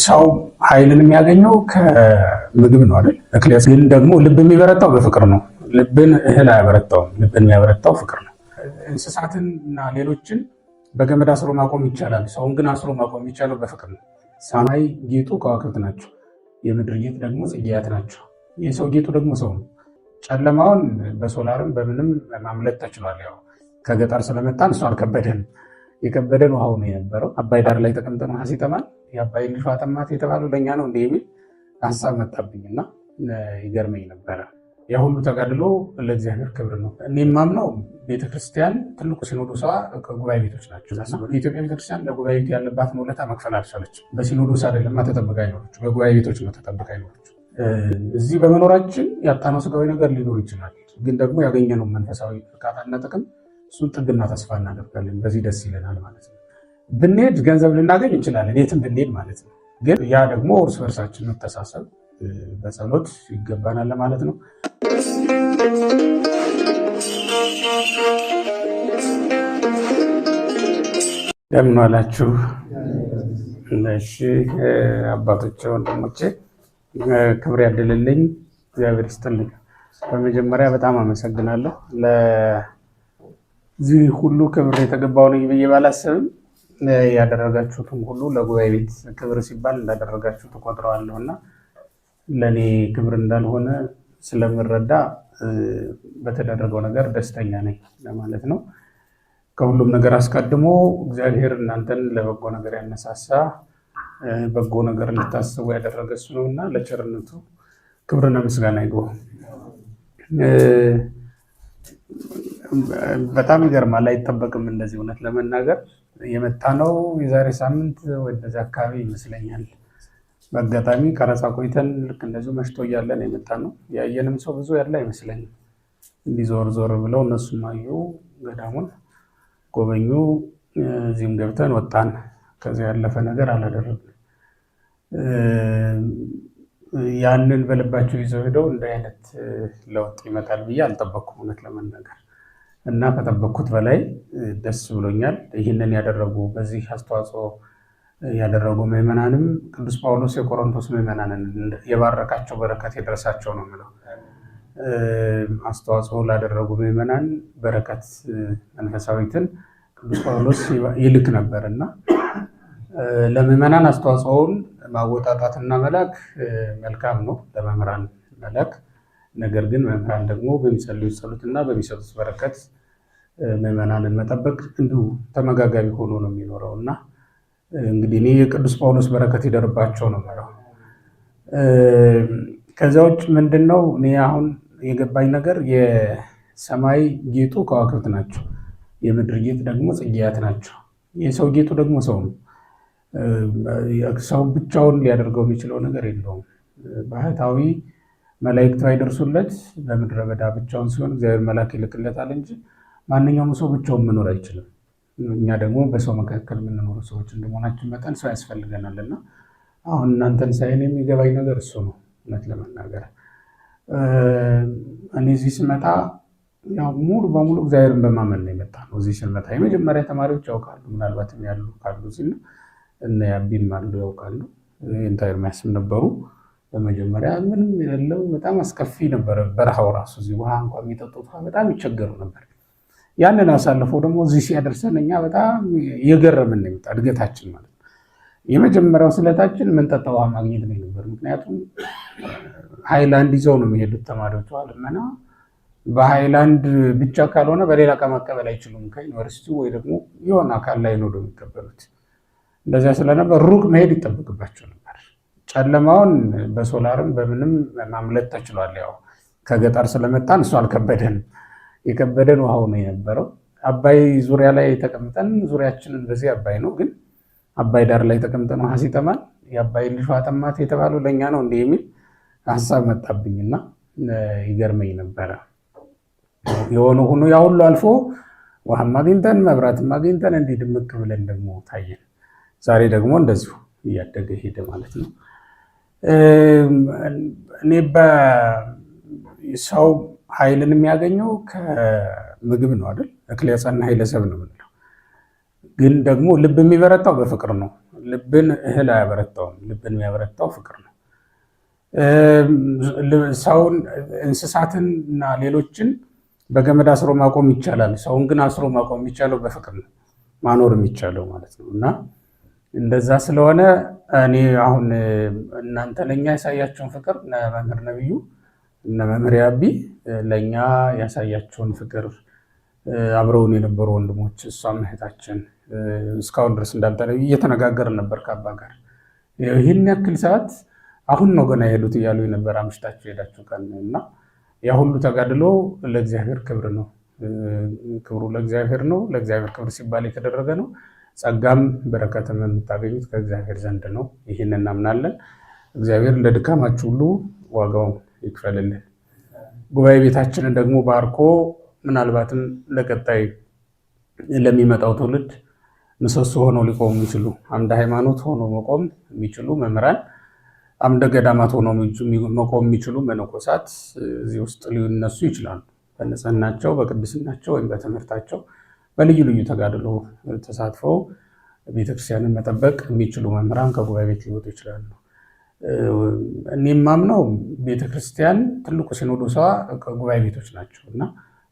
ሰው ኃይልን የሚያገኘው ከምግብ ነው አይደል? እክሌስ ግን ደግሞ ልብ የሚበረታው በፍቅር ነው። ልብን እህል አያበረታውም። ልብን የሚያበረታው ፍቅር ነው። እንስሳትን እና ሌሎችን በገመድ አስሮ ማቆም ይቻላል። ሰውን ግን አስሮ ማቆም የሚቻለው በፍቅር ነው። ሰማይ ጌጡ ከዋክብት ናቸው። የምድር ጌጥ ደግሞ ጽጌያት ናቸው። የሰው ጌጡ ደግሞ ሰው ነው። ጨለማውን በሶላርም በምንም ማምለጥ ተችሏል። ያው ከገጠር ስለመጣን እሱ አልከበደንም። የከበደን ውሃው ነው የነበረው። አባይ ዳር ላይ ተቀምጠን ውሃ ሲጠማን የአባይ ልጅ ውሃ ጠማት የተባለው ለእኛ ነው እንደ የሚል ሀሳብ መጣብኝና ይገርመኝ ነበረ። ያ ሁሉ ተጋድሎ ለእግዚአብሔር ክብር ነው። እኔ የማምነው ቤተክርስቲያን ትልቁ ሲኖዶሷ ጉባኤ ቤቶች ናቸው። የኢትዮጵያ ቤተክርስቲያን ለጉባኤ ቤት ያለባትን ውለታ መክፈል አልቻለችም። በሲኖዶስ አይደለማ ተጠብቃ አይኖረች፣ በጉባኤ ቤቶች ነው ተጠብቃ አይኖረች። እዚህ በመኖራችን ያጣነው ስጋዊ ነገር ሊኖር ይችላል፣ ግን ደግሞ ያገኘነው መንፈሳዊ እርካታና ጥቅም እሱን ጥግና ተስፋ እናደርጋለን። በዚህ ደስ ይለናል ማለት ነው። ብንሄድ ገንዘብ ልናገኝ እንችላለን፣ የትም ብንሄድ ማለት ነው። ግን ያ ደግሞ እርስ በርሳችን መተሳሰብ በጸሎት ይገባናል ለማለት ነው። እንደምን ዋላችሁ? እሺ አባቶቼ፣ ወንድሞቼ ክብር ያድልልኝ፣ እግዚአብሔር ይስጥልኝ። በመጀመሪያ በጣም አመሰግናለሁ። ለዚህ ሁሉ ክብር የተገባው ነኝ ብዬ ባላስብም ያደረጋችሁትም ሁሉ ለጉባኤ ቤት ክብር ሲባል እንዳደረጋችሁ ተቆጥረዋለሁ እና ለእኔ ክብር እንዳልሆነ ስለምረዳ በተደረገው ነገር ደስተኛ ነኝ ለማለት ነው። ከሁሉም ነገር አስቀድሞ እግዚአብሔር እናንተን ለበጎ ነገር ያነሳሳ በጎ ነገር እንድታስቡ ያደረገ እሱ ነው እና ለቸርነቱ ክብርና ምስጋና ይግባው። በጣም ይገርማል። አይጠበቅም እንደዚህ እውነት ለመናገር የመጣ ነው የዛሬ ሳምንት ወይ እንደዚህ አካባቢ ይመስለኛል። በአጋጣሚ ቀረጻ ቆይተን ልክ እንደዚሁ መሽቶ እያለን የመጣ ነው። ያየንም ሰው ብዙ ያለ አይመስለኝም። እንዲህ ዞር ዞር ብለው እነሱም አዩ፣ ገዳሙን ጎበኙ፣ እዚህም ገብተን ወጣን። ከዚያ ያለፈ ነገር አላደረግንም። ያንን በልባቸው ይዘው ሄደው እንደ አይነት ለውጥ ይመጣል ብዬ አልጠበቅኩም እውነት ለመናገር እና ከጠበቅኩት በላይ ደስ ብሎኛል። ይህንን ያደረጉ በዚህ አስተዋጽኦ ያደረጉ ምዕመናንም ቅዱስ ጳውሎስ የቆሮንቶስ ምዕመናንን የባረካቸው በረከት የደረሳቸው ነው የሚለው። አስተዋጽኦ ላደረጉ ምዕመናን በረከት መንፈሳዊትን ቅዱስ ጳውሎስ ይልክ ነበር እና ለምዕመናን አስተዋጽኦውን ማወጣጣትና መላክ መልካም ነው፣ ለመምህራን መላክ። ነገር ግን መምህራን ደግሞ በሚጸልዩት ጸሎትና በሚሰጡት በረከት ምዕመናንን መጠበቅ እንዲሁ ተመጋጋቢ ሆኖ ነው የሚኖረው እና እንግዲህ እኔ የቅዱስ ጳውሎስ በረከት ይደርባቸው ነው የምለው። ከዚያ ውጭ ምንድን ነው እኔ አሁን የገባኝ ነገር የሰማይ ጌጡ ከዋክብት ናቸው፣ የምድር ጌጥ ደግሞ ጽጌያት ናቸው። የሰው ጌጡ ደግሞ ሰው ነው። ሰው ብቻውን ሊያደርገው የሚችለው ነገር የለውም። ባህታዊ መላእክት ባይደርሱለት በምድረ በዳ ብቻውን ሲሆን እግዚአብሔር መልአክ ይልክለታል እንጂ ማንኛውም ሰው ብቻውን መኖር አይችልም። እኛ ደግሞ በሰው መካከል የምንኖሩ ሰዎች እንደመሆናችን መጠን ሰው ያስፈልገናል እና አሁን እናንተን ሳይን የሚገባኝ ነገር እሱ ነው እውነት ለመናገር። እኔ እዚህ ስመጣ ያው ሙሉ በሙሉ እግዚአብሔርን በማመን ነው የመጣ ነው። እዚህ ስንመጣ የመጀመሪያ ተማሪዎች ያውቃሉ፣ ምናልባትም ያሉ ካሉ ሲል እነ ያቢም አሉ ያውቃሉ፣ ኢንታይር ሚያስም ነበሩ። በመጀመሪያ ምንም የሌለው በጣም አስከፊ ነበረ በረሃው ራሱ። እዚህ ውሃ እንኳን የሚጠጡት ውሃ በጣም ይቸገሩ ነበር። ያንን አሳልፈው ደግሞ እዚህ ሲያደርሰን እኛ በጣም የገረምን ነው እድገታችን ማለት ነው። የመጀመሪያው ስለታችን የምንጠጣ ውሃ ማግኘት ነው ነበር። ምክንያቱም ሃይላንድ ይዘው ነው የሚሄዱት ተማሪዎች ልመና። በሃይላንድ ብቻ ካልሆነ በሌላ ዕቃ መቀበል አይችሉም ከዩኒቨርሲቲ ወይ ደግሞ የሆነ አካል ላይ ነው የሚቀበሉት። እንደዚያ ስለነበር ሩቅ መሄድ ይጠበቅባቸው ነበር። ጨለማውን በሶላርም በምንም ማምለጥ ተችሏል። ያው ከገጠር ስለመጣን እሱ አልከበደንም። የከበደን ውሃው ነው የነበረው። አባይ ዙሪያ ላይ ተቀምጠን ዙሪያችንን በዚህ አባይ ነው፣ ግን አባይ ዳር ላይ ተቀምጠን ውሃ ሲጠማን የአባይ ልጅ ውሃ ጠማት የተባለው ለእኛ ነው እንዲህ የሚል ሀሳብ መጣብኝና ይገርመኝ ነበረ። የሆነ ሆኖ ያ ሁሉ አልፎ ውሃም አግኝተን መብራትም አግኝተን እንዲህ ድምቅ ብለን ደግሞ ታየን። ዛሬ ደግሞ እንደዚሁ እያደገ ሄደ ማለት ነው። እኔ በሰው ኃይልን የሚያገኘው ከምግብ ነው አይደል? እክለ ጸና ኃይለ ሰብ ነው የምንለው። ግን ደግሞ ልብ የሚበረታው በፍቅር ነው። ልብን እህል አያበረታውም። ልብን የሚያበረታው ፍቅር ነው። ሰውን እንስሳትን እና ሌሎችን በገመድ አስሮ ማቆም ይቻላል። ሰውን ግን አስሮ ማቆም የሚቻለው በፍቅር ነው፣ ማኖር የሚቻለው ማለት ነው። እና እንደዛ ስለሆነ እኔ አሁን እናንተ ለእኛ ያሳያቸውን ፍቅር መምህር ነብዩ እነ መምህር አቢ ለእኛ ያሳያቸውን ፍቅር አብረውን የነበሩ ወንድሞች፣ እሷም እህታችን እስካሁን ድረስ እንዳልተለዩ እየተነጋገርን ነበር ከአባ ጋር። ይህን ያክል ሰዓት አሁን ነው ገና የሄዱት እያሉ የነበር አምሽታችሁ ሄዳችሁ ቀን እና ያ ሁሉ ተጋድሎ ለእግዚአብሔር ክብር ነው። ክብሩ ለእግዚአብሔር ነው። ለእግዚአብሔር ክብር ሲባል የተደረገ ነው። ጸጋም በረከትም የምታገኙት ከእግዚአብሔር ዘንድ ነው። ይህን እናምናለን። እግዚአብሔር እንደ ድካማችሁ ሁሉ ዋጋውን ይክፈልልን። ጉባኤ ቤታችንን ደግሞ ባርኮ ምናልባትም ለቀጣይ ለሚመጣው ትውልድ ምሰሶ ሆነው ሊቆሙ የሚችሉ አምደ ሃይማኖት ሆኖ መቆም የሚችሉ መምህራን፣ አምደ ገዳማት ሆኖ መቆም የሚችሉ መነኮሳት እዚህ ውስጥ ሊነሱ ይችላሉ። በንጽህናቸው፣ በቅድስናቸው ወይም በትምህርታቸው በልዩ ልዩ ተጋድሎ ተሳትፈው ቤተክርስቲያንን መጠበቅ የሚችሉ መምህራን ከጉባኤ ቤት ሊወጡ ይችላሉ። እኔም ማምነው ቤተክርስቲያን ትልቁ ሲኖዶሷ ከጉባኤ ቤቶች ናቸው እና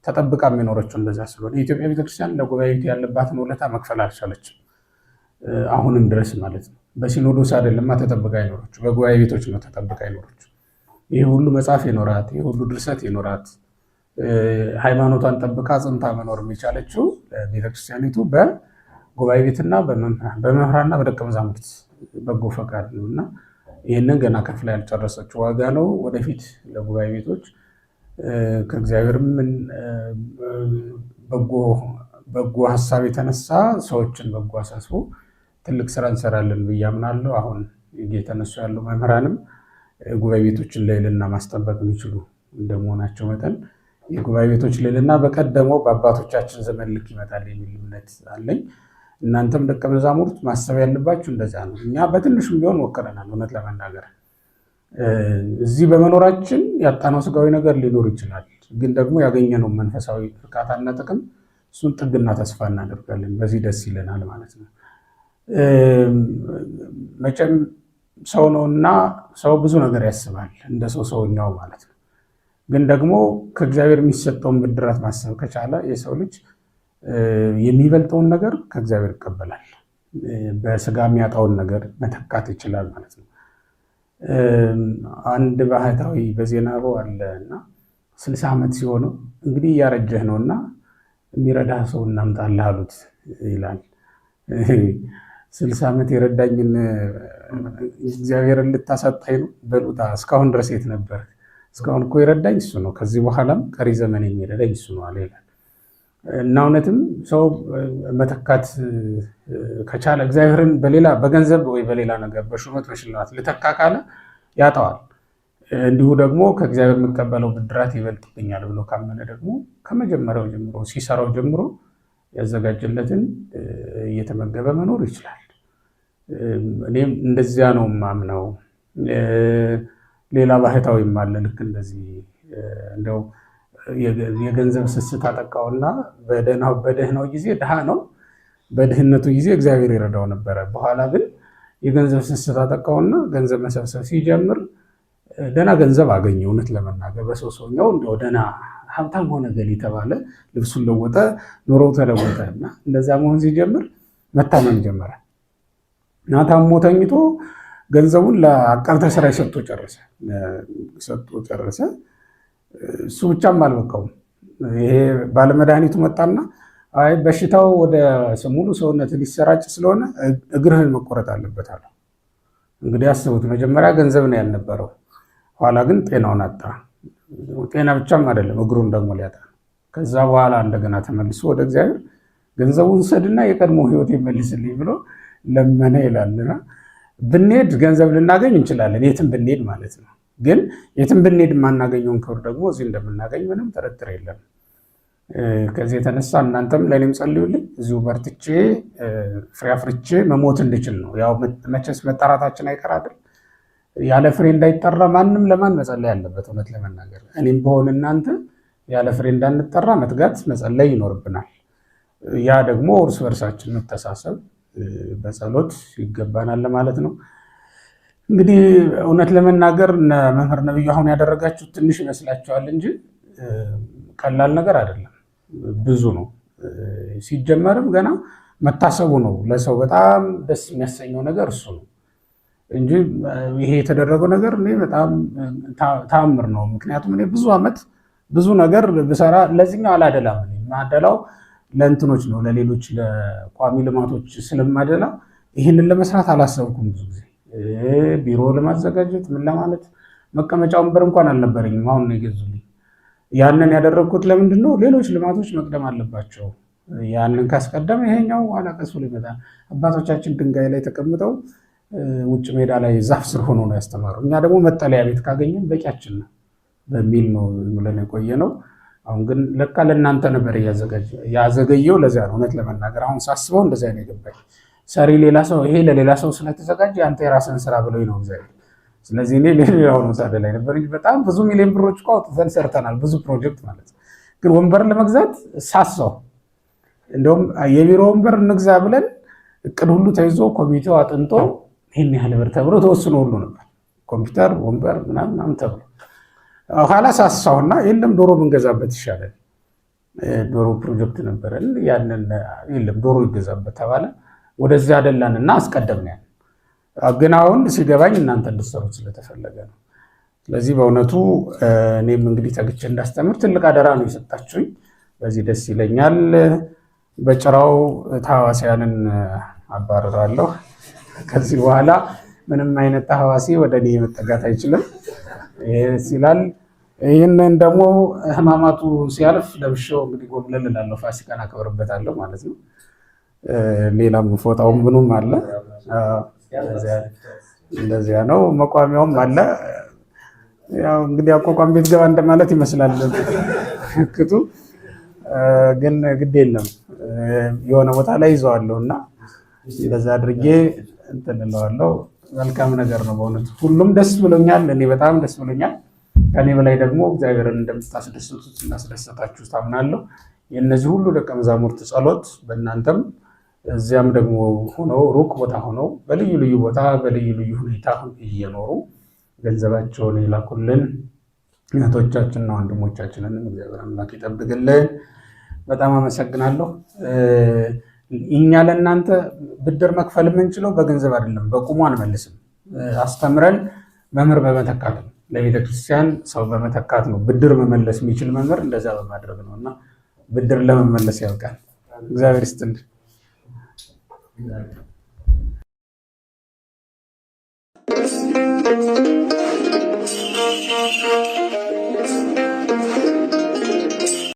ተጠብቃ የሚኖረችው እንደዛ ስለሆነ የኢትዮጵያ ቤተክርስቲያን ለጉባኤ ቤት ያለባትን ውለታ መክፈል አልቻለችም፣ አሁንም ድረስ ማለት ነው። በሲኖዶስ አይደለማ ተጠብቃ አይኖረችው፣ በጉባኤ ቤቶች ነው ተጠብቃ አይኖረችው። ይህ ሁሉ መጽሐፍ ይኖራት፣ ይህ ሁሉ ድርሰት ይኖራት፣ ሃይማኖቷን ጠብቃ ጽንታ መኖር የሚቻለችው ቤተክርስቲያኒቱ በጉባኤ ቤትና በመምህራንና በደቀ መዛሙርት በጎ ፈቃድ ነው እና ይህንን ገና ከፍላ ያልጨረሰችው ዋጋ ነው። ወደፊት ለጉባኤ ቤቶች ከእግዚአብሔርም በጎ ሀሳብ የተነሳ ሰዎችን በጎ አሳስቦ ትልቅ ስራ እንሰራለን ብዬ አምናለሁ። አሁን እየተነሱ ያሉ መምህራንም ጉባኤ ቤቶችን ልዕልና ማስጠበቅ የሚችሉ እንደመሆናቸው መጠን የጉባኤ ቤቶች ልዕልና በቀደመው በአባቶቻችን ዘመን ልክ ይመጣል የሚል እምነት አለኝ። እናንተም ደቀ መዛሙርት ማሰብ ያለባችሁ እንደዛ ነው። እኛ በትንሹም ቢሆን ሞክረናል። እውነት ለመናገር እዚህ በመኖራችን ያጣነው ስጋዊ ነገር ሊኖር ይችላል፣ ግን ደግሞ ያገኘነው መንፈሳዊ እርካታና ጥቅም እሱን ጥግና ተስፋ እናደርጋለን። በዚህ ደስ ይለናል ማለት ነው። መቼም ሰው ነውና ሰው ብዙ ነገር ያስባል፣ እንደ ሰውኛው ማለት ነው። ግን ደግሞ ከእግዚአብሔር የሚሰጠውን ብድራት ማሰብ ከቻለ የሰው ልጅ የሚበልጠውን ነገር ከእግዚአብሔር ይቀበላል። በስጋ የሚያጣውን ነገር መተካት ይችላል ማለት ነው። አንድ ባህታዊ በዜና አለ እና 60 ዓመት ሲሆነው እንግዲህ እያረጀህ ነው እና የሚረዳ ሰው እናምጣልህ አሉት ይላል። 60 ዓመት የረዳኝን እግዚአብሔርን ልታሳጣኝ ነው በሉታ። እስካሁን ድረስ የት ነበር? እስካሁን እኮ የረዳኝ እሱ ነው፣ ከዚህ በኋላም ቀሪ ዘመን የሚረዳኝ እሱ ነው አለ ይላል። እና እውነትም ሰው መተካት ከቻለ እግዚአብሔርን በገንዘብ ወይ በሌላ ነገር በሹመት በሽልማት ልተካ ካለ ያጠዋል። እንዲሁ ደግሞ ከእግዚአብሔር የሚቀበለው ብድራት ይበልጥብኛል ብሎ ካመነ ደግሞ ከመጀመሪያው ጀምሮ ሲሰራው ጀምሮ ያዘጋጀለትን እየተመገበ መኖር ይችላል። እኔም እንደዚያ ነው ማምነው። ሌላ ባህታዊም አለ ልክ እንደዚህ እንደው የገንዘብ ስስት አጠቃውና በደህናው ጊዜ ድሃ ነው፣ በድህነቱ ጊዜ እግዚአብሔር ይረዳው ነበረ። በኋላ ግን የገንዘብ ስስት አጠቃውና ገንዘብ መሰብሰብ ሲጀምር ደህና ገንዘብ አገኘ። እውነት ለመናገር በሰውኛው እንደው ደህና ሀብታም ሆነ ገል የተባለ ልብሱን ለወጠ፣ ኑሮው ተለወጠ እና እንደዛ መሆን ሲጀምር መታመም ጀመረ እና ታሞ ተኝቶ ገንዘቡን ለአቃብተ ሥራይ ሰጥቶ ጨረሰ። እሱ ብቻም አልበቃውም። ይሄ ባለመድኃኒቱ መጣና አይ በሽታው ወደ ሙሉ ሰውነት ሊሰራጭ ስለሆነ እግርህን መቆረጥ አለበት አለ። እንግዲህ አስቡት፣ መጀመሪያ ገንዘብ ነው ያልነበረው፣ ኋላ ግን ጤናውን አጣ። ጤና ብቻም አይደለም እግሩን ደግሞ ሊያጣ። ከዛ በኋላ እንደገና ተመልሶ ወደ እግዚአብሔር ገንዘቡን ሰድና የቀድሞ ሕይወት ይመልስልኝ ብሎ ለመነ ይላልና ብንሄድ ገንዘብ ልናገኝ እንችላለን፣ የትም ብንሄድ ማለት ነው። ግን የትም ብንሄድ የማናገኘውን ክብር ደግሞ እዚህ እንደምናገኝ ምንም ጥርጥር የለም። ከዚህ የተነሳ እናንተም ለእኔም ጸልዩልኝ፣ እዚሁ በርትቼ ፍሬ አፍርቼ መሞት እንድችል ነው። ያው መቼስ መጠራታችን አይቀር አይደል? ያለ ፍሬ እንዳይጠራ ማንም ለማን መጸለይ አለበት። እውነት ለመናገር እኔም በሆን እናንተ ያለ ፍሬ እንዳንጠራ መትጋት መጸለይ ይኖርብናል። ያ ደግሞ እርስ በርሳችን መተሳሰብ፣ በጸሎት ይገባናል ማለት ነው። እንግዲህ እውነት ለመናገር መምህር ነብዩ አሁን ያደረጋችሁት ትንሽ ይመስላችኋል እንጂ ቀላል ነገር አይደለም፣ ብዙ ነው። ሲጀመርም ገና መታሰቡ ነው ለሰው በጣም ደስ የሚያሰኘው ነገር እሱ ነው እንጂ ይሄ የተደረገው ነገር እኔ በጣም ተአምር ነው። ምክንያቱም እኔ ብዙ ዓመት ብዙ ነገር ብሰራ ለዚህኛው አላደላም። ማደላው ለእንትኖች ነው፣ ለሌሎች ለቋሚ ልማቶች ስለማደላ ይህንን ለመስራት አላሰብኩም። ብዙ ጊዜ ቢሮ ለማዘጋጀት ምን ለማለት መቀመጫ ወንበር እንኳን አልነበረኝም። አሁን ነው የገዙልኝ። ያንን ያደረግኩት ለምንድን ነው? ሌሎች ልማቶች መቅደም አለባቸው። ያንን ካስቀደም ይሄኛው አላቀስ ብሎ ይመጣል። አባቶቻችን ድንጋይ ላይ ተቀምጠው ውጭ ሜዳ ላይ ዛፍ ስር ሆኖ ነው ያስተማሩ። እኛ ደግሞ መጠለያ ቤት ካገኘን በቂያችን ነው በሚል ነው ብለን የቆየ ነው። አሁን ግን ለካ ለእናንተ ነበር ያዘገየው። ለዚያ ነው እውነት ለመናገር አሁን ሳስበው እንደዚያ ነው የገባኝ። ሰሪ ሌላ ሰው፣ ይሄ ለሌላ ሰው ስለተዘጋጀ አንተ የራስን ስራ ብለው ነው እግዚአብሔር። ስለዚህ እኔ ሌላው ነው ሳደ ላይ ነበር እንጂ በጣም ብዙ ሚሊዮን ብሮች እኮ አውጥተን ሰርተናል፣ ብዙ ፕሮጀክት ማለት ነው። ግን ወንበር ለመግዛት ሳሳው እንደውም የቢሮ ወንበር እንግዛ ብለን እቅድ ሁሉ ተይዞ ኮሚቴው አጥንቶ ይህን ያህል ብር ተብሎ ተወስኖ ሁሉ ነበር፣ ኮምፒውተር ወንበር ምናምን ተብሎ። ኋላ ሳሳውና የለም ዶሮ ብንገዛበት ይሻላል፣ ዶሮ ፕሮጀክት ነበረን። ያንን የለም ዶሮ ይገዛበት ተባለ። ወደዚህ አደላንና አስቀደምን። ግን አሁን ሲገባኝ እናንተ እንድትሰሩት ስለተፈለገ ነው። ስለዚህ በእውነቱ እኔም እንግዲህ ተግቼ እንዳስተምር ትልቅ አደራ ነው የሰጣችሁኝ። በዚህ ደስ ይለኛል። በጭራው ተሐዋስያንን አባረራለሁ። ከዚህ በኋላ ምንም አይነት ተሐዋሲ ወደ እኔ መጠጋት አይችልም። ይሄስ ይላል። ይህንን ደግሞ ህማማቱ ሲያልፍ ለብሼው እንግዲህ ጎብለል እላለሁ፣ ፋሲካን አከብርበታለሁ ማለት ነው። ሌላም ፎጣውም ምኑም አለ፣ እንደዚያ ነው። መቋሚያውም አለ። ያው እንግዲህ አቋቋም ቤት ገባ እንደማለት ይመስላል ክቱ። ግን ግድ የለም የሆነ ቦታ ላይ ይዘዋለሁ እና እንደዛ አድርጌ እንትን እለዋለሁ። መልካም ነገር ነው በእውነት ሁሉም ደስ ብሎኛል። እኔ በጣም ደስ ብሎኛል። ከኔ በላይ ደግሞ እግዚአብሔርን እንደምታስደስቱት እናስደሰታችሁ ታምናለሁ። የእነዚህ ሁሉ ደቀ መዛሙርት ጸሎት በእናንተም እዚያም ደግሞ ሆነው ሩቅ ቦታ ሆነው በልዩ ልዩ ቦታ በልዩ ልዩ ሁኔታ እየኖሩ ገንዘባቸውን የላኩልን እህቶቻችንና ወንድሞቻችንንም እግዚአብሔር አምላክ ይጠብቅልን። በጣም አመሰግናለሁ። እኛ ለእናንተ ብድር መክፈል የምንችለው በገንዘብ አይደለም፣ በቁሙ አንመልስም። አስተምረን መምህር በመተካት ነው። ለቤተክርስቲያን ሰው በመተካት ነው ብድር መመለስ የሚችል መምህር እንደዛ በማድረግ ነው። እና ብድር ለመመለስ ያውቃል። እግዚአብሔር ይስጥልን። Thank you.